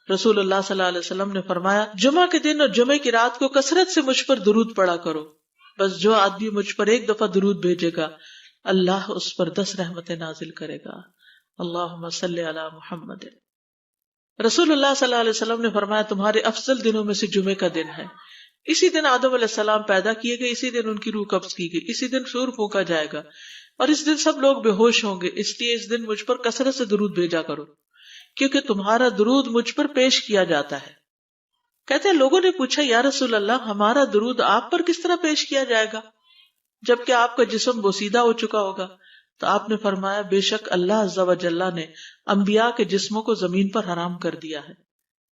رسول اللہ صلی اللہ علیہ وسلم نے فرمایا جمعہ کے دن اور جمعے کی رات کو کثرت سے مجھ پر درود پڑا کرو، بس جو آدمی مجھ پر ایک دفعہ درود بھیجے گا اللہ اس پر 10 رحمتیں نازل کرے گا۔ اللہم صلی علی محمد۔ رسول اللہ صلی اللہ علیہ وسلم نے فرمایا تمہارے افضل دنوں میں سے جمعے کا دن ہے، اسی دن آدم علیہ السلام پیدا کیے گئے، اسی دن ان کی روح قبض کی گئی، اسی دن سور پھونکا جائے گا اور اس دن سب لوگ بے ہوش ہوں گے، اس لیے اس دن مجھ پر کثرت سے درود بھیجا کرو کیونکہ تمہارا درود مجھ پر پیش کیا جاتا ہے۔ کہتے ہیں لوگوں نے پوچھا یا رسول اللہ ہمارا درود آپ پر کس طرح پیش کیا جائے گا جبکہ آپ کا جسم بوسیدہ ہو چکا ہوگا؟ تو آپ نے فرمایا بے شک اللہ عز و جل نے انبیاء کے جسموں کو زمین پر حرام کر دیا ہے،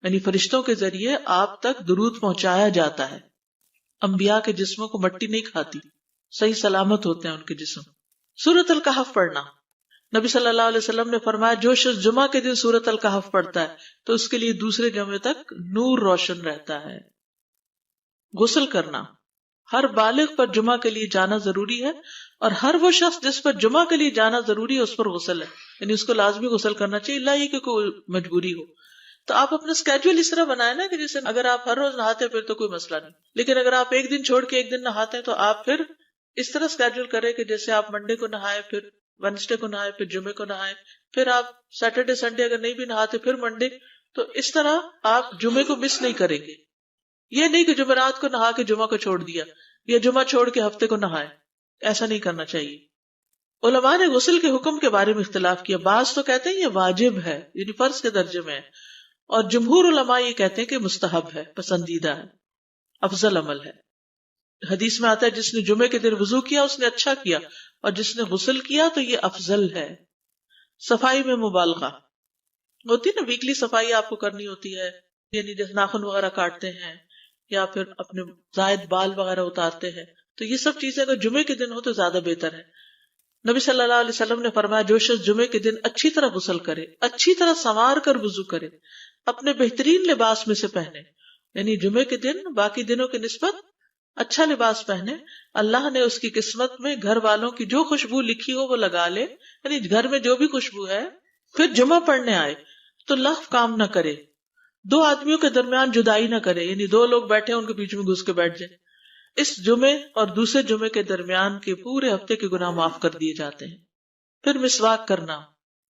یعنی فرشتوں کے ذریعے آپ تک درود پہنچایا جاتا ہے۔ انبیاء کے جسموں کو مٹی نہیں کھاتی، صحیح سلامت ہوتے ہیں ان کے جسم۔ سورۃ الکہف پڑھنا، نبی صلی اللہ علیہ وسلم نے فرمایا جو شخص جمعہ کے دن سورۃ الکہف پڑھتا ہے تو اس کے لیے دوسرے جمعے تک نور روشن رہتا ہے۔ غسل کرنا، ہر بالغ پر جمعہ کے لیے جانا ضروری ہے اور ہر وہ شخص جس پر جمعہ کے لیے جانا ضروری ہے اس پر غسل ہے، یعنی اس کو لازمی غسل کرنا چاہیے، اللہ یہ کہ کوئی مجبوری ہو۔ تو آپ اپنا اسکیجول اس طرح بنائیں نا کہ جیسے اگر آپ ہر روز نہاتے ہیں پھر تو کوئی مسئلہ نہیں، لیکن اگر آپ ایک دن چھوڑ کے ایک دن نہاتے ہیں تو آپ پھر اس طرح اسکیجول کریں کہ جیسے آپ منڈے کو نہائے، پھر وینسڈے کو نہائے، پھر جمعے کو نہائے، پھر آپ سیٹرڈے سنڈے اگر نہیں بھی نہاتے پھر منڈے، تو اس طرح آپ جمعے کو مس نہیں کریں گے۔ یہ نہیں کہ جمعرات کو نہا کے جمعہ کو چھوڑ دیا یا جمعہ چھوڑ کے ہفتے کو نہائے، ایسا نہیں کرنا چاہیے۔ علماء نے غسل کے حکم کے بارے میں اختلاف کیا، بعض تو کہتے ہیں یہ واجب ہے یعنی فرض کے درجے میں ہے، اور جمہور علماء یہ کہتے ہیں کہ مستحب ہے، پسندیدہ ہے، افضل عمل ہے۔ حدیث میں آتا ہے جس نے جمعے کے دن وضو کیا اس نے اچھا کیا اور جس نے غسل کیا تو یہ افضل ہے۔ صفائی میں مبالغہ ہوتی ہے نا، ویکلی صفائی آپ کو کرنی ہوتی ہے، یعنی جیسے ناخن وغیرہ کاٹتے ہیں یا پھر اپنے زائد بال وغیرہ اتارتے ہیں، تو یہ سب چیزیں اگر جمعے کے دن ہو تو زیادہ بہتر ہے۔ نبی صلی اللہ علیہ وسلم نے فرمایا جو شخص جمعے کے دن اچھی طرح غسل کرے، اچھی طرح سنوار کر وضو کرے، اپنے بہترین لباس میں سے پہنے، یعنی جمعے کے دن باقی دنوں کی نسبت اچھا لباس پہنے، اللہ نے اس کی قسمت میں گھر والوں کی جو خوشبو لکھی ہو وہ لگا لے، یعنی گھر میں جو بھی خوشبو ہے، پھر جمعہ پڑھنے آئے تو لغو کام نہ کرے، 2 آدمیوں کے درمیان جدائی نہ کرے، یعنی 2 لوگ بیٹھے ان کے بیچ میں گھس کے بیٹھ جائے۔ اس جمعے اور دوسرے جمعے کے درمیان کے پورے ہفتے کے گناہ معاف کر دیے جاتے ہیں۔ پھر مسواک کرنا،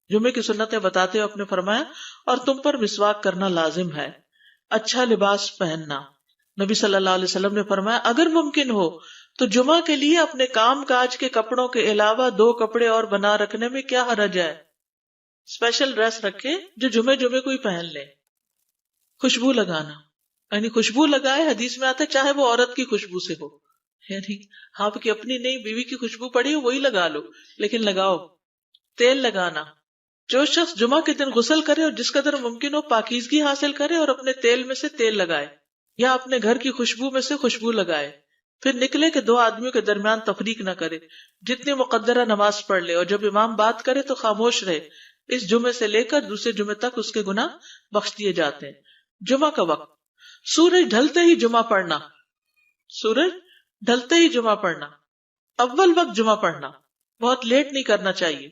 جمعے کی سنتیں بتاتے ہوئے آپ نے فرمایا اور تم پر مسواک کرنا لازم ہے۔ اچھا لباس پہننا، نبی صلی اللہ علیہ وسلم نے فرمایا اگر ممکن ہو تو جمعہ کے لیے اپنے کام کاج کے کپڑوں کے علاوہ 2 کپڑے اور بنا رکھنے میں کیا حرج ہے، اسپیشل ڈریس رکھے جو جمعے کو ہی پہن لے۔ خوشبو لگانا، یعنی خوشبو لگائے، حدیث میں آتا ہے چاہے وہ عورت کی خوشبو سے ہو، یعنی آپ کی اپنی نہیں، بیوی کی خوشبو پڑی ہو وہی لگا لو لیکن لگاؤ۔ تیل لگانا، جو شخص جمعہ کے دن غسل کرے اور جس قدر ممکن ہو پاکیزگی حاصل کرے اور اپنے تیل میں سے تیل لگائے یا اپنے گھر کی خوشبو میں سے خوشبو لگائے، پھر نکلے کہ 2 آدمیوں کے درمیان تفریق نہ کرے، جتنی مقدرہ نماز پڑھ لے اور جب امام بات کرے تو خاموش رہے، اس جمعے سے لے کر دوسرے جمعے تک اس کے گناہ بخش دیے جاتے ہیں۔ جمعہ کا وقت، سورج ڈھلتے ہی جمعہ پڑھنا، سورج ڈھلتے ہی جمعہ پڑھنا، اول وقت جمعہ پڑھنا، بہت لیٹ نہیں کرنا چاہیے۔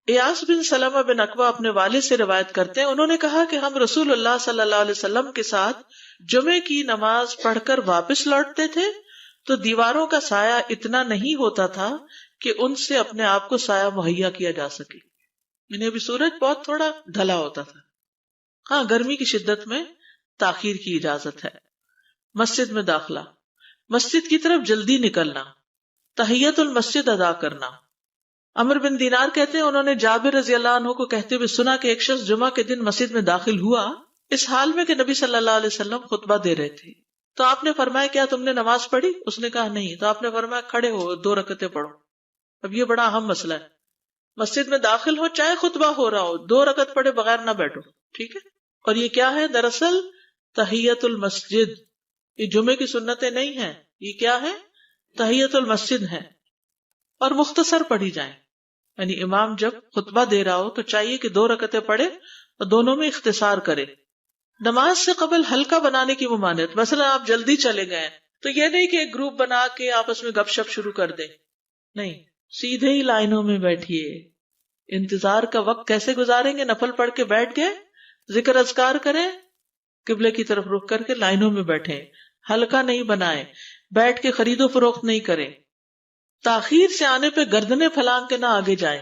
ایاس بن سلمہ بن اکوع اپنے والد سے روایت کرتے ہیں، انہوں نے کہا کہ ہم رسول اللہ صلی اللہ علیہ وسلم کے ساتھ جمعے کی نماز پڑھ کر واپس لوٹتے تھے تو دیواروں کا سایہ اتنا نہیں ہوتا تھا کہ ان سے اپنے آپ کو سایہ مہیا کیا جا سکے، یعنی ابھی سورج بہت تھوڑا ڈھلا ہوتا تھا۔ ہاں گرمی کی شدت میں تاخیر کی اجازت ہے۔ مسجد میں داخلہ، مسجد کی طرف جلدی نکلنا، تحیت المسجد ادا کرنا۔ عمرو بن دینار کہتے ہیں انہوں نے جابر رضی اللہ عنہ کو کہتے ہوئے سنا کہ ایک شخص جمعہ کے دن مسجد میں داخل ہوا اس حال میں کہ نبی صلی اللہ علیہ وسلم خطبہ دے رہے تھے، تو آپ نے فرمایا کیا تم نے نماز پڑھی؟ اس نے کہا نہیں، تو آپ نے فرمایا کھڑے ہو 2 رکعتیں پڑھو۔ اب یہ بڑا اہم مسئلہ ہے، مسجد میں داخل ہو چاہے خطبہ ہو رہا ہو 2 رکعت پڑھے بغیر نہ بیٹھو، ٹھیک ہے؟ اور یہ کیا ہے؟ دراصل تحیت المسجد، یہ جمعے کی سنتیں نہیں ہیں، یہ کیا ہے؟ تحیت المسجد ہے، اور مختصر پڑھی جائیں، یعنی امام جب خطبہ دے رہا ہو تو چاہیے کہ 2 رکعتیں پڑھے اور دونوں میں اختصار کرے۔ نماز سے قبل ہلکا بنانے کی ممانعت، مثلا آپ جلدی چلے گئے تو یہ نہیں کہ ایک گروپ بنا کے آپس میں گپ شپ شروع کر دیں، نہیں، سیدھے ہی لائنوں میں بیٹھیے۔ انتظار کا وقت کیسے گزاریں گے؟ نفل پڑھ کے بیٹھ گئے، ذکر اذکار کریں، قبلے کی طرف رخ کر کے لائنوں میں بیٹھیں، حلقہ نہیں بنائیں، بیٹھ کے خرید و فروخت نہیں کریں، تاخیر سے آنے پہ گردنیں پھلانگ کے نہ آگے جائیں۔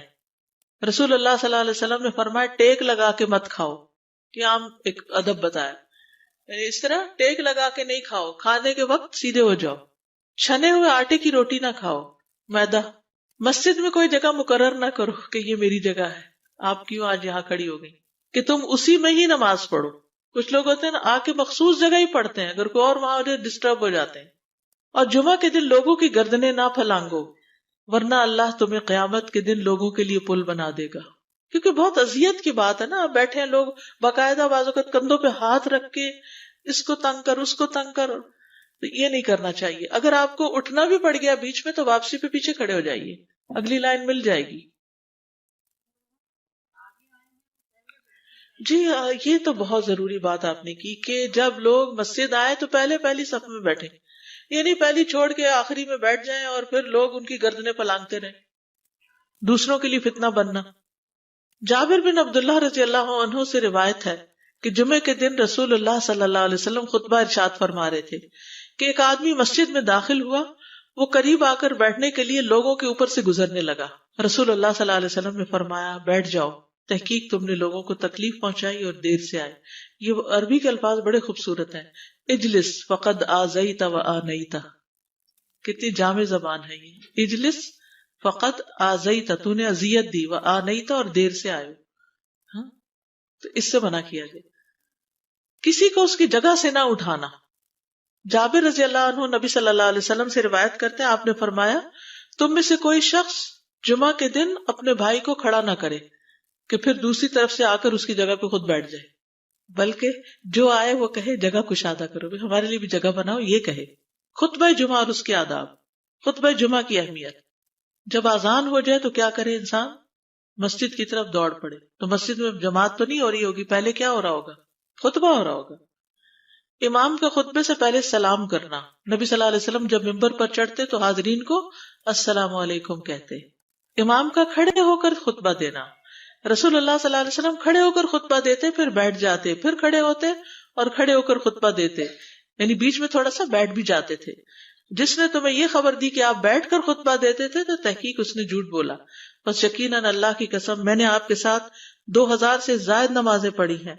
رسول اللہ صلی اللہ علیہ وسلم نے فرمایا ٹیک لگا کے مت کھاؤ، یہ عام ایک ادب بتایا، یعنی اس طرح ٹیک لگا کے نہیں کھاؤ، کھانے کے وقت سیدھے ہو جاؤ۔ چھنے ہوئے آٹے کی روٹی نہ کھاؤ، میدا۔ مسجد میں کوئی جگہ مقرر نہ کرو کہ یہ میری جگہ ہے، آپ کیوں آج یہاں کھڑی ہو گئی، کہ تم اسی میں ہی نماز پڑھو۔ کچھ لوگ ہوتے ہیں نا آ کے مخصوص جگہ ہی پڑھتے ہیں، اگر کوئی اور وہاں ہو جائے ڈسٹرب ہو جاتے ہیں۔ اور جمعہ کے دن لوگوں کی گردنیں نہ پھلانگو، ورنہ اللہ تمہیں قیامت کے دن لوگوں کے لیے پل بنا دے گا۔ کیونکہ بہت اذیت کی بات ہے نا، بیٹھے ہیں لوگ باقاعدہ بعض اوقات کندھوں پہ ہاتھ رکھ کے اس کو تنگ کر اس کو تنگ کر، تو یہ نہیں کرنا چاہیے۔ اگر آپ کو اٹھنا بھی پڑ گیا بیچ میں تو واپسی پہ پیچھے کھڑے ہو جائیے، اگلی لائن مل جائے گی۔ جی یہ تو بہت ضروری بات آپ نے کی کہ جب لوگ مسجد آئے تو پہلی صف میں بیٹھے، یعنی پہلی چھوڑ کے آخری میں بیٹھ جائیں اور پھر لوگ ان کی گردنیں پلانگتے رہیں، دوسروں کے لیے فتنہ بننا۔ جابر بن عبداللہ رضی اللہ عنہ سے روایت ہے کہ جمعے کے دن رسول اللہ صلی اللہ علیہ وسلم خطبہ ارشاد فرما رہے تھے کہ ایک آدمی مسجد میں داخل ہوا، وہ قریب آ کر بیٹھنے کے لیے لوگوں کے اوپر سے گزرنے لگا۔ رسول اللہ صلی اللہ علیہ وسلم نے فرمایا بیٹھ جاؤ، تحقیق تم نے لوگوں کو تکلیف پہنچائی اور دیر سے آئے۔ یہ عربی کے الفاظ بڑے خوبصورت ہیں، اجلس فقد آذیت و آنیت، کتنی جامع زبان ہے یہ، اجلس فقط آذیت، تو نے اذیت دی، و آنیت، اور دیر سے آئے۔ ہاں تو اس سے منع کیا گیا۔ کسی کو اس کی جگہ سے نہ اٹھانا۔ جابر رضی اللہ عنہ نبی صلی اللہ علیہ وسلم سے روایت کرتے ہیں، آپ نے فرمایا تم میں سے کوئی شخص جمعہ کے دن اپنے بھائی کو کھڑا نہ کرے کہ پھر دوسری طرف سے آ کر اس کی جگہ پہ خود بیٹھ جائے، بلکہ جو آئے وہ کہے جگہ کشادہ کرو، ہمارے لیے بھی جگہ بناؤ، یہ کہے۔ خطبہ جمعہ اور اس کے آداب۔ خطبہ جمعہ کی اہمیت، جب اذان ہو جائے تو کیا کرے انسان؟ مسجد کی طرف دوڑ پڑے۔ تو مسجد میں جماعت تو نہیں ہو رہی ہوگی، پہلے کیا ہو رہا ہوگا؟ خطبہ ہو رہا ہوگا۔ امام کا خطبے سے پہلے سلام کرنا۔ نبی صلی اللہ علیہ وسلم جب ممبر پر چڑھتے تو حاضرین کو السلام علیکم کہتے۔ امام کا کھڑے ہو کر خطبہ دینا۔ رسول اللہ صلی اللہ علیہ وسلم کھڑے ہو کر خطبہ دیتے، پھر بیٹھ جاتے، پھر کھڑے ہوتے اور کھڑے ہو کر خطبہ دیتے، یعنی بیچ میں تھوڑا سا بیٹھ بھی جاتے تھے۔ جس نے تمہیں یہ خبر دی کہ آپ بیٹھ کر خطبہ دیتے تھے تو تحقیق اس نے جھوٹ بولا، بس یقیناً اللہ کی قسم میں نے آپ کے ساتھ 2000 سے زائد نمازیں پڑھی ہیں،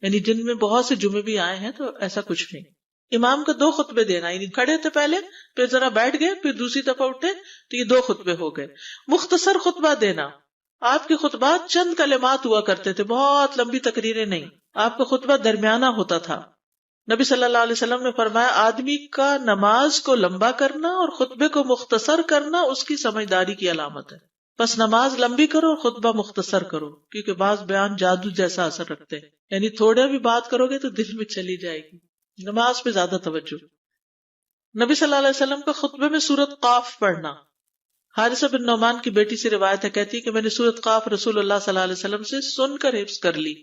یعنی جن میں بہت سے جمعے بھی آئے ہیں، تو ایسا کچھ نہیں۔ امام کا 2 خطبے دینا، یعنی کھڑے تھے پہلے، پھر ذرا بیٹھ گئے، پھر دوسری دفعہ اٹھے تو یہ 2 خطبے ہو گئے۔ مختصر خطبہ دینا۔ آپ کے خطبات چند کلمات ہوا کرتے تھے، بہت لمبی تقریریں نہیں، آپ کا خطبہ درمیانہ ہوتا تھا۔ نبی صلی اللہ علیہ وسلم نے فرمایا آدمی کا نماز کو لمبا کرنا اور خطبے کو مختصر کرنا اس کی سمجھداری کی علامت ہے۔ بس نماز لمبی کرو اور خطبہ مختصر کرو، کیونکہ بعض بیان جادو جیسا اثر رکھتے ہیں، یعنی تھوڑے بھی بات کرو گے تو دل میں چلی جائے گی۔ نماز پہ زیادہ توجہ۔ نبی صلی اللہ علیہ وسلم کا خطبے میں سورۃ قاف پڑھنا۔ حارثہ بن نعمان کی بیٹی سے روایت ہے، کہتی ہے کہ میں نے سورۃ قاف رسول اللہ صلی اللہ علیہ وسلم سے سن کر حفظ کر لی۔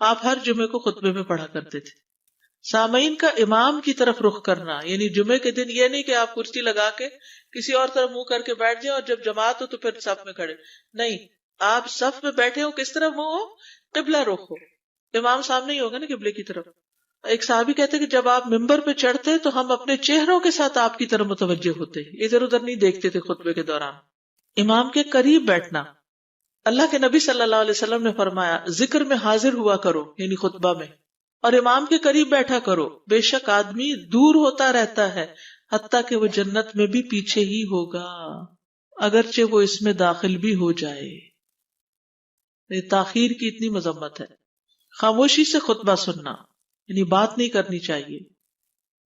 آپ ہر جمعے کو خطبے میں پڑھا کرتے تھے۔ سامعین کا امام کی طرف رخ کرنا، یعنی جمعے کے دن یہ نہیں کہ آپ کرسی لگا کے کسی اور طرف منہ کر کے بیٹھ جائیں اور جب جماعت ہو تو پھر صف میں کھڑے، نہیں، آپ صف میں بیٹھے ہو، کس طرف منہ ہو؟ قبلہ رخ ہو، امام سامنے ہی ہوگا نا قبلے کی طرف۔ ایک صحابی کہتے کہ جب آپ ممبر پہ چڑھتے تو ہم اپنے چہروں کے ساتھ آپ کی طرف متوجہ ہوتے، ادھر ادھر نہیں دیکھتے تھے خطبے کے دوران۔ امام کے قریب بیٹھنا۔ اللہ کے نبی صلی اللہ علیہ وسلم نے فرمایا ذکر میں حاضر ہوا کرو، یعنی خطبہ میں، اور امام کے قریب بیٹھا کرو، بے شک آدمی دور ہوتا رہتا ہے حتیٰ کہ وہ جنت میں بھی پیچھے ہی ہوگا اگرچہ وہ اس میں داخل بھی ہو جائے۔ یہ تاخیر کی اتنی مذمت ہے۔ خاموشی سے خطبہ سننا، یعنی بات نہیں کرنی چاہیے،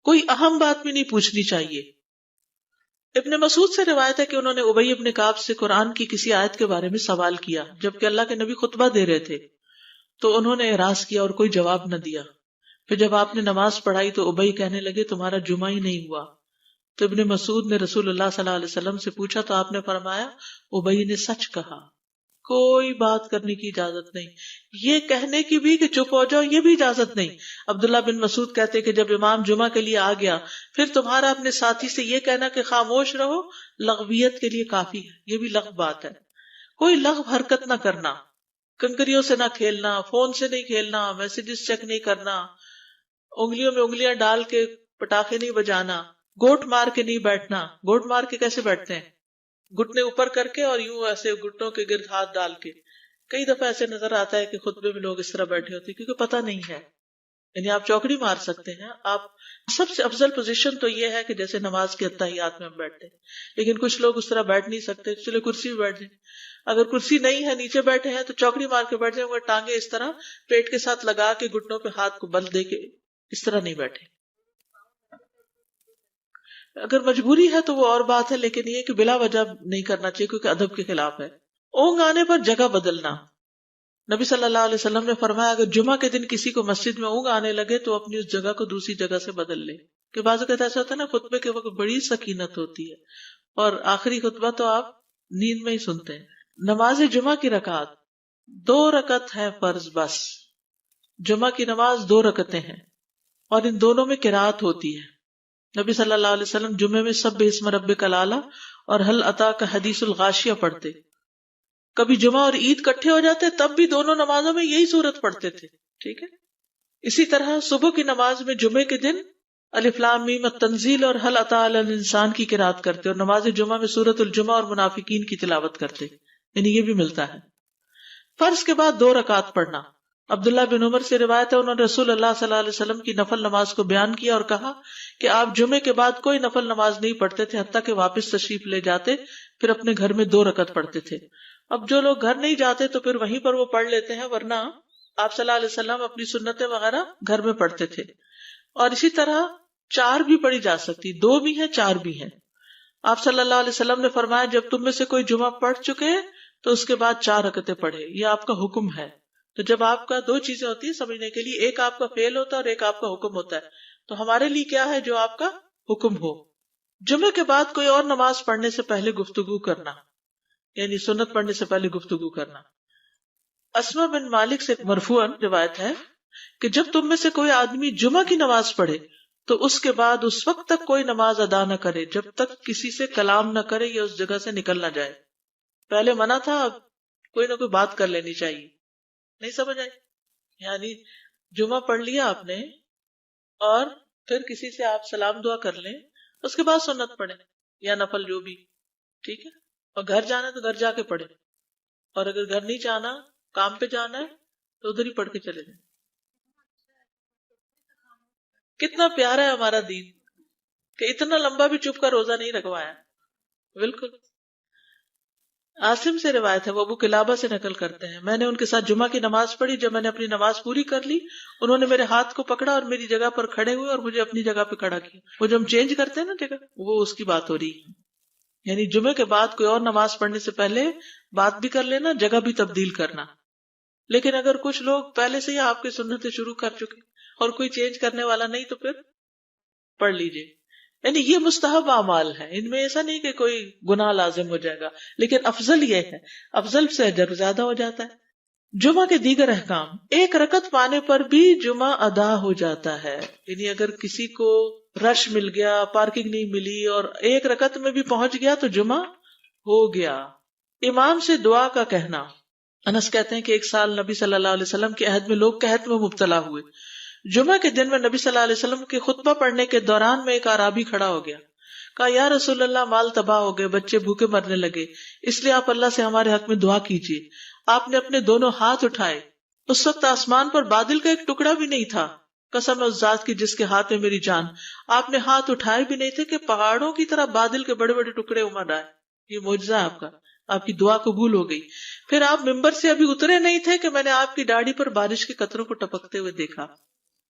کوئی اہم بات بھی نہیں پوچھنی چاہیے۔ ابن مسعود سے روایت ہے کہ انہوں نے ابی ابن کعب سے قرآن کی کسی آیت کے بارے میں سوال کیا جبکہ اللہ کے نبی خطبہ دے رہے تھے، تو انہوں نے اعراض کیا اور کوئی جواب نہ دیا۔ پھر جب آپ نے نماز پڑھائی تو ابی کہنے لگے تمہارا جمعہ ہی نہیں ہوا۔ تو ابن مسعود نے رسول اللہ صلی اللہ علیہ وسلم سے پوچھا تو آپ نے فرمایا ابی نے سچ کہا، کوئی بات کرنے کی اجازت نہیں، یہ کہنے کی بھی کہ چپ ہو جاؤ یہ بھی اجازت نہیں۔ عبداللہ بن مسعود کہتے کہ جب امام جمعہ کے لیے آ گیا پھر تمہارا اپنے ساتھی سے یہ کہنا کہ خاموش رہو لغویت کے لیے کافی ہے، یہ بھی لغو بات ہے۔ کوئی لغو حرکت نہ کرنا، کنکریوں سے نہ کھیلنا، فون سے نہیں کھیلنا، میسیجز چیک نہیں کرنا، انگلیوں میں انگلیاں ڈال کے پٹاخے نہیں بجانا، گوٹ مار کے نہیں بیٹھنا. گوٹ مار کے کیسے بیٹھتے ہیں؟ گھٹنے اوپر کر کے اور یوں ایسے گھٹنوں کے گرد ہاتھ ڈال کے. کئی دفعہ ایسے نظر آتا ہے کہ خطبے میں لوگ اس طرح بیٹھے ہوتے ہیں کیونکہ پتہ نہیں ہے. یعنی آپ چوکڑی مار سکتے ہیں. آپ سب سے افضل پوزیشن تو یہ ہے کہ جیسے نماز کے اتحیات میں ہم بیٹھتے ہیں، لیکن کچھ لوگ اس طرح بیٹھ نہیں سکتے، چلے کرسی میں بیٹھ جائیں. اگر کرسی نہیں ہے، نیچے بیٹھے ہیں تو چوکڑی مار کے بیٹھ جائیں، مگر ٹانگیں اس طرح پیٹ کے ساتھ لگا کے گھٹنوں پہ ہاتھ کو بل دے کے اس طرح نہیں بیٹھے. اگر مجبوری ہے تو وہ اور بات ہے، لیکن یہ کہ بلا وجہ نہیں کرنا چاہیے کیونکہ ادب کے خلاف ہے. اونگ آنے پر جگہ بدلنا. نبی صلی اللہ علیہ وسلم نے فرمایا اگر جمعہ کے دن کسی کو مسجد میں اونگ آنے لگے تو اپنی اس جگہ کو دوسری جگہ سے بدل لے. کہ بعض اوقات ایسا ہوتا ہے نا، خطبے کے وقت بڑی سکینت ہوتی ہے اور آخری خطبہ تو آپ نیند میں ہی سنتے ہیں. نماز جمعہ کی رکعت 2 رکعت ہے فرض بس. جمعہ کی نماز 2 رکعتیں ہیں اور ان دونوں میں قرات ہوتی ہے. نبی صلی اللہ علیہ وسلم جمعے میں سبح اسم ربک الاعلی اور هل اتاک حدیث الغاشیہ پڑھتے. کبھی جمعہ اور عید کٹھے ہو جاتے تب بھی دونوں نمازوں میں یہی سورت پڑھتے تھے. ٹھیک ہے. اسی طرح صبح کی نماز میں جمعے کے دن الف لام میم التنزیل اور هل اتی علی الانسان کی قرات کرتے اور نماز جمعہ میں سورۃ الجمعہ اور منافقین کی تلاوت کرتے. یعنی یہ بھی ملتا ہے. فرض کے بعد 2 رکعت پڑھنا. عبداللہ بن عمر سے روایت ہے انہوں نے رسول اللہ صلی اللہ علیہ وسلم کی نفل نماز کو بیان کیا اور کہا کہ آپ جمعے کے بعد کوئی نفل نماز نہیں پڑھتے تھے حتیٰ کہ واپس تشریف لے جاتے، پھر اپنے گھر میں 2 رکعت پڑھتے تھے. اب جو لوگ گھر نہیں جاتے تو پھر وہیں پر وہ پڑھ لیتے ہیں، ورنہ آپ صلی اللہ علیہ وسلم اپنی سنتیں وغیرہ گھر میں پڑھتے تھے. اور اسی طرح 4 بھی پڑھی جا سکتی، 2 بھی ہیں 4 بھی ہیں. آپ صلی اللہ علیہ وسلم نے فرمایا جب تم میں سے کوئی جمعہ پڑھ چکے تو اس کے بعد 4 رکعتیں پڑھے. یہ آپ کا حکم ہے. تو جب آپ کا 2 چیزیں ہوتی ہیں سمجھنے کے لیے، ایک آپ کا فعل ہوتا ہے اور ایک آپ کا حکم ہوتا ہے. تو ہمارے لیے کیا ہے جو آپ کا حکم ہو. جمعے کے بعد کوئی اور نماز پڑھنے سے پہلے گفتگو کرنا، یعنی سنت پڑھنے سے پہلے گفتگو کرنا. اسما بن مالک سے مرفوعاً روایت ہے کہ جب تم میں سے کوئی آدمی جمعہ کی نماز پڑھے تو اس کے بعد اس وقت تک کوئی نماز ادا نہ کرے جب تک کسی سے کلام نہ کرے یا اس جگہ سے نکل نہ جائے. پہلے منع تھا، اب کوئی نہ کوئی بات کر لینی چاہیے. نہیں سمجھ آئی؟ یعنی جمعہ پڑھ لیا آپ نے اور پھر کسی سے آپ سلام دعا کر لیں، اس کے بعد سنت پڑھیں یا نفل جو بھی. ٹھیک ہے. اور گھر جانا ہے تو گھر جا کے پڑھیں، اور اگر گھر نہیں جانا کام پہ جانا ہے تو ادھر ہی پڑھ کے چلے جائیں. کتنا پیارا ہے ہمارا دین کہ اتنا لمبا بھی چپ کا روزہ نہیں رکھوایا. بالکل. عاصم سے روایت ہے، وہ ابو قلابہ سے نقل کرتے ہیں میں نے ان کے ساتھ جمعہ کی نماز پڑھی. جب میں نے اپنی نماز پوری کر لی انہوں نے میرے ہاتھ کو پکڑا اور میری جگہ پر کھڑے ہوئے اور مجھے اپنی جگہ پہ کھڑا کیا. وہ جو ہم چینج کرتے ہیں نا جگہ، وہ اس کی بات ہو رہی ہے. یعنی جمعے کے بعد کوئی اور نماز پڑھنے سے پہلے بات بھی کر لینا، جگہ بھی تبدیل کرنا. لیکن اگر کچھ لوگ پہلے سے ہی آپ کی سنتیں شروع کر چکے اور کوئی چینج کرنے والا نہیں تو پھر پڑھ لیجئے. یعنی یہ مستحب اعمال ہے، ان میں ایسا نہیں کہ کوئی گناہ لازم ہو جائے گا، لیکن افضل یہ ہے، افضل سے اجر زیادہ ہو جاتا ہے. جمعہ کے دیگر احکام. 1 رکعت پانے پر بھی جمعہ ادا ہو جاتا ہے. یعنی اگر کسی کو رش مل گیا، پارکنگ نہیں ملی اور 1 رکعت میں بھی پہنچ گیا تو جمعہ ہو گیا. امام سے دعا کا کہنا. انس کہتے ہیں کہ ایک سال نبی صلی اللہ علیہ وسلم کے عہد میں لوگ قحط میں مبتلا ہوئے. جمعہ کے دن میں نبی صلی اللہ علیہ وسلم کے خطبہ پڑھنے کے دوران میں ایک اعرابی کھڑا ہو گیا. کہا یا رسول اللہ، مال تباہ ہو گئے، بچے بھوکے مرنے لگے، اس لیے آپ اللہ سے ہمارے حق میں دعا کیجیے. آپ نے اپنے دونوں ہاتھ اٹھائے. اس وقت آسمان پر بادل کا ایک ٹکڑا بھی نہیں تھا. قسم ہے اس ذات کی جس کے ہاتھ میں میری جان، آپ نے ہاتھ اٹھائے بھی نہیں تھے کہ پہاڑوں کی طرح بادل کے بڑے بڑے ٹکڑے امڑ آئے. یہ معجزہ ہے آپ کا، آپ کی دعا قبول ہو گئی. پھر آپ ممبر سے ابھی اترے نہیں تھے کہ میں نے آپ کی داڑھی پر بارش کے قطروں کو ٹپکتے ہوئے دیکھا.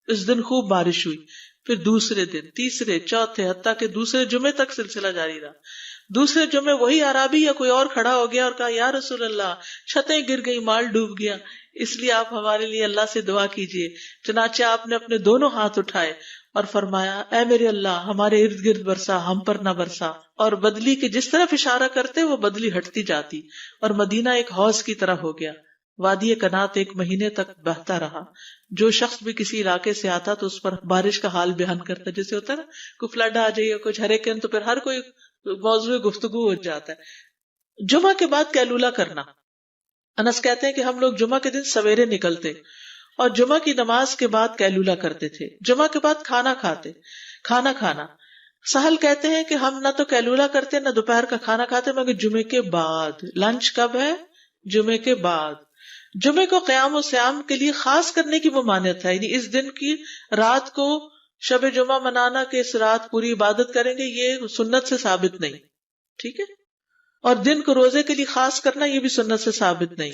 اس دن خوب بارش ہوئی. پھر دوسرے دن، تیسرے، چوتھے، حتیٰ کہ دوسرے جمعے تک سلسلہ جاری رہا. دوسرے جمعے وہی عربی یا کوئی اور کھڑا ہو گیا اور کہا یا رسول اللہ، چھتیں گر گئی، مال ڈوب گیا، اس لیے آپ ہمارے لیے اللہ سے دعا کیجیے. چنانچہ آپ نے اپنے دونوں ہاتھ اٹھائے اور فرمایا اے میرے اللہ، ہمارے ارد گرد برسا، ہم پر نہ برسا. اور بدلی کے جس طرف اشارہ کرتے وہ بدلی ہٹتی جاتی اور مدینہ ایک حوض کی طرح ہو گیا. وادی کنات 1 مہینے تک بہتا رہا. جو شخص بھی کسی علاقے سے آتا تو اس پر بارش کا حال بیان کرتا، جیسے ہوتا ہے نا کوئی فلڈ آ جائے یا کچھ ہریکین، تو پھر ہر کوئی موضوع گفتگو ہو جاتا ہے. جمعہ کے بعد قیلولہ کرنا. انس کہتے ہیں کہ ہم لوگ جمعہ کے دن سویرے نکلتے اور جمعہ کی نماز کے بعد قیلولہ کرتے تھے، جمعہ کے بعد کھانا کھانا. سہل کہتے ہیں کہ ہم نہ تو قیلولہ کرتے نہ دوپہر کا کھانا کھاتے مگر جمعے کے بعد. لنچ کب ہے؟ جمعے کے بعد. جمعے کو قیام و سیام کے لیے خاص کرنے کی ممانعت ہے، یعنی اس دن کی رات کو شب جمعہ منانا کہ اس رات پوری عبادت کریں گے، یہ سنت سے ثابت نہیں. ٹھیک ہے. اور دن کو روزے کے لیے خاص کرنا یہ بھی سنت سے ثابت نہیں،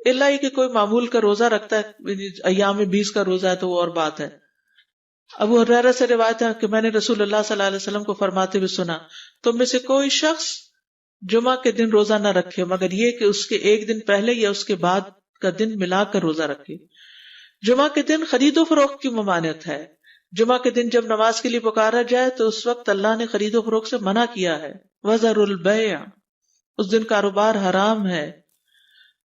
الا یہ کہ کوئی معمول کا روزہ رکھتا ہے، ایام 20 کا روزہ ہے تو وہ اور بات ہے. ابو ہریرہ سے روایت ہے کہ میں نے رسول اللہ صلی اللہ علیہ وسلم کو فرماتے ہوئے سنا، تم میں سے کوئی شخص جمعہ کے دن روزہ نہ رکھے مگر یہ کہ اس کے ایک دن پہلے یا اس کے بعد کا دن ملا کر روزہ رکھے. جمعہ کے دن خرید و فروخت کی ممانعت ہے. جمعہ کے دن جب نماز کے لیے پکارا جائے تو اس وقت اللہ نے خرید و فروخت سے منع کیا ہے. وَذَرُوا الْبَيْعَ، اس دن کاروبار حرام ہے.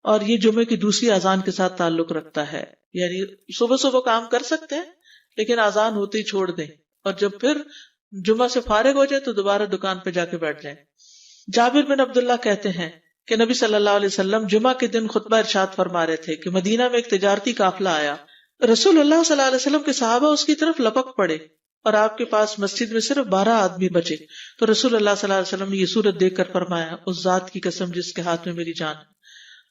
اور یہ جمعے کی دوسری اذان کے ساتھ تعلق رکھتا ہے، یعنی صبح صبح کام کر سکتے ہیں لیکن اذان ہوتے ہی چھوڑ دیں، اور جب پھر جمعہ سے فارغ ہو جائے تو دوبارہ دکان پہ جا کے بیٹھ جائیں. جابر بن عبداللہ کہتے ہیں کہ نبی صلی اللہ علیہ وسلم جمعہ کے دن خطبہ ارشاد فرما رہے تھے کہ مدینہ میں ایک تجارتی قافلہ آیا. رسول اللہ صلی اللہ علیہ وسلم کے صحابہ اس کی طرف لپک پڑے اور آپ کے پاس مسجد میں صرف 12 آدمی بچے. تو رسول اللہ صلی اللہ علیہ وسلم نے یہ صورت دیکھ کر فرمایا، اس ذات کی قسم جس کے ہاتھ میں میری جان ہے،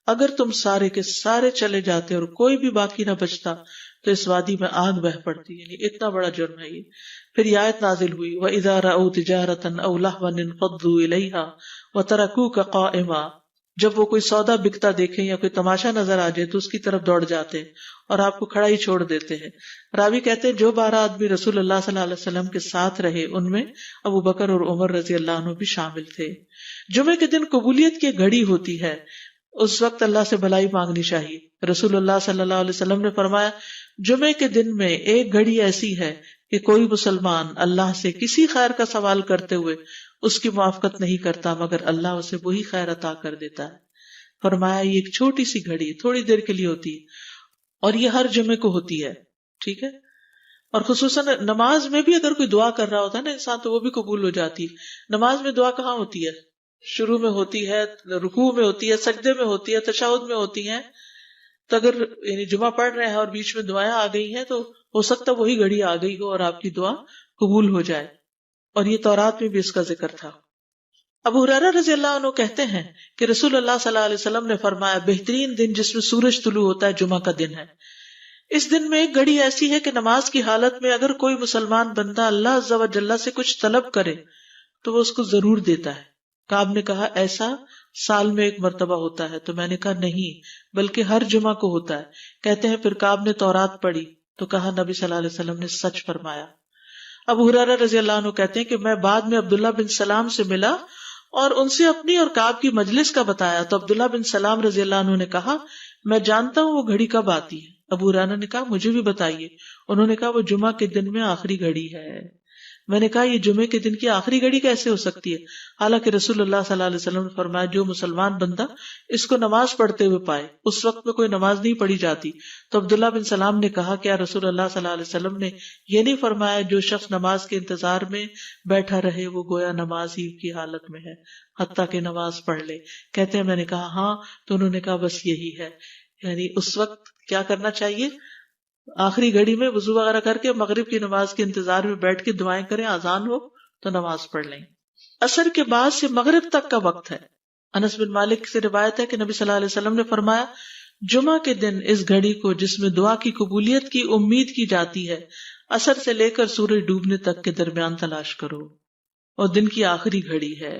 اگر تم سارے کے سارے چلے جاتے اور کوئی بھی باقی نہ بچتا تو اس وادی میں آگ بہ پڑتی. یعنی اتنا بڑا جرم ہے یہ. پھر یہ آیت نازل ہوئی، وَإِذَا رَأَوْا تِجَارَةً أَوْ لَهْوًا انفضوا إِلَيْهَا وَتَرَكُوكَ قَائِمًا، جب وہ کوئی سودا بکتا دیکھیں یا کوئی تماشا نظر آ جائے تو اس کی طرف دوڑ جاتے اور آپ کو کھڑا ہی چھوڑ دیتے ہیں. راوی کہتے ہیں جو 12 آدمی رسول اللہ صلی اللہ علیہ وسلم کے ساتھ رہے ان میں ابو بکر اور عمر رضی اللہ عنہ بھی شامل تھے. جمعے کے دن قبولیت کی گھڑی ہوتی ہے، اس وقت اللہ سے بھلائی مانگنی چاہیے. رسول اللہ صلی اللہ علیہ وسلم نے فرمایا، جمعے کے دن میں ایک گھڑی ایسی ہے کہ کوئی مسلمان اللہ سے کسی خیر کا سوال کرتے ہوئے اس کی موافقت نہیں کرتا مگر اللہ اسے وہی خیر عطا کر دیتا ہے. فرمایا یہ ایک چھوٹی سی گھڑی تھوڑی دیر کے لیے ہوتی ہے اور یہ ہر جمعے کو ہوتی ہے. ٹھیک ہے. اور خصوصاً نماز میں بھی اگر کوئی دعا کر رہا ہوتا ہے نا انسان تو وہ بھی قبول ہو جاتی ہے. نماز میں دعا کہاں ہوتی ہے؟ شروع میں ہوتی ہے، رکوع میں ہوتی ہے، سجدے میں ہوتی ہے، تشہد میں ہوتی ہیں. تو اگر یعنی جمعہ پڑھ رہے ہیں اور بیچ میں دعائیں آ گئی ہیں تو ہو سکتا وہی گھڑی آ گئی ہو اور آپ کی دعا قبول ہو جائے. اور یہ تورات میں بھی اس کا ذکر تھا. ابو ہریرہ رضی اللہ عنہ کہتے ہیں کہ رسول اللہ صلی اللہ علیہ وسلم نے فرمایا، بہترین دن جس میں سورج طلوع ہوتا ہے جمعہ کا دن ہے. اس دن میں ایک گھڑی ایسی ہے کہ نماز کی حالت میں اگر کوئی مسلمان بندہ اللہ عز و جل سے کچھ طلب کرے تو وہ اس کو ضرور دیتا ہے. کعب نے کہا ایسا سال میں ایک مرتبہ ہوتا ہے؟ تو میں نے کہا نہیں بلکہ ہر جمعہ کو ہوتا ہے. کہتے ہیں پھر کعب نے تورات پڑھی تو کہا نبی صلی اللہ علیہ وسلم نے سچ فرمایا. ابو ہریرہ رضی اللہ عنہ کہتے ہیں کہ میں بعد میں عبداللہ بن سلام سے ملا اور ان سے اپنی اور کعب کی مجلس کا بتایا تو عبداللہ بن سلام رضی اللہ عنہ نے کہا میں جانتا ہوں وہ گھڑی کب آتی ہے. ابو ہریرہ نے کہا مجھے بھی بتائیے. انہوں نے کہا وہ جمعہ کے دن میں آخری گھڑی ہے. میں نے کہا یہ جمعے کے دن کی آخری گھڑی کیسے ہو سکتی ہے، حالانکہ رسول اللہ صلی اللہ علیہ وسلم نے فرمایا جو مسلمان بندہ اس کو نماز پڑھتے ہوئے پائے. اس وقت میں کوئی نماز نہیں پڑھی جاتی. تو عبداللہ بن سلام نے کہا کیا رسول اللہ صلی اللہ علیہ وسلم نے یہ نہیں فرمایا جو شخص نماز کے انتظار میں بیٹھا رہے وہ گویا نماز ہی کی حالت میں ہے حتیٰ کہ نماز پڑھ لے. کہتے ہیں میں نے کہا ہاں. تو انہوں نے کہا بس یہی ہے، یعنی اس وقت کیا کرنا چاہیے، آخری گھڑی میں وضو وغیرہ کر کے مغرب کی نماز کے انتظار میں بیٹھ کے دعائیں کریں، اذان ہو تو نماز پڑھ لیں. عصر کے بعد سے مغرب تک کا وقت ہے. انس بن مالک سے روایت ہے کہ نبی صلی اللہ علیہ وسلم نے فرمایا جمعہ کے دن اس گھڑی کو جس میں دعا کی قبولیت کی امید کی جاتی ہے عصر سے لے کر سورج ڈوبنے تک کے درمیان تلاش کرو اور دن کی آخری گھڑی ہے.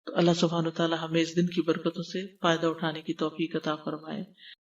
تو اللہ سبحانہ وتعالی ہمیں اس دن کی برکتوں سے فائدہ اٹھانے کی توفیق عطا فرمائے.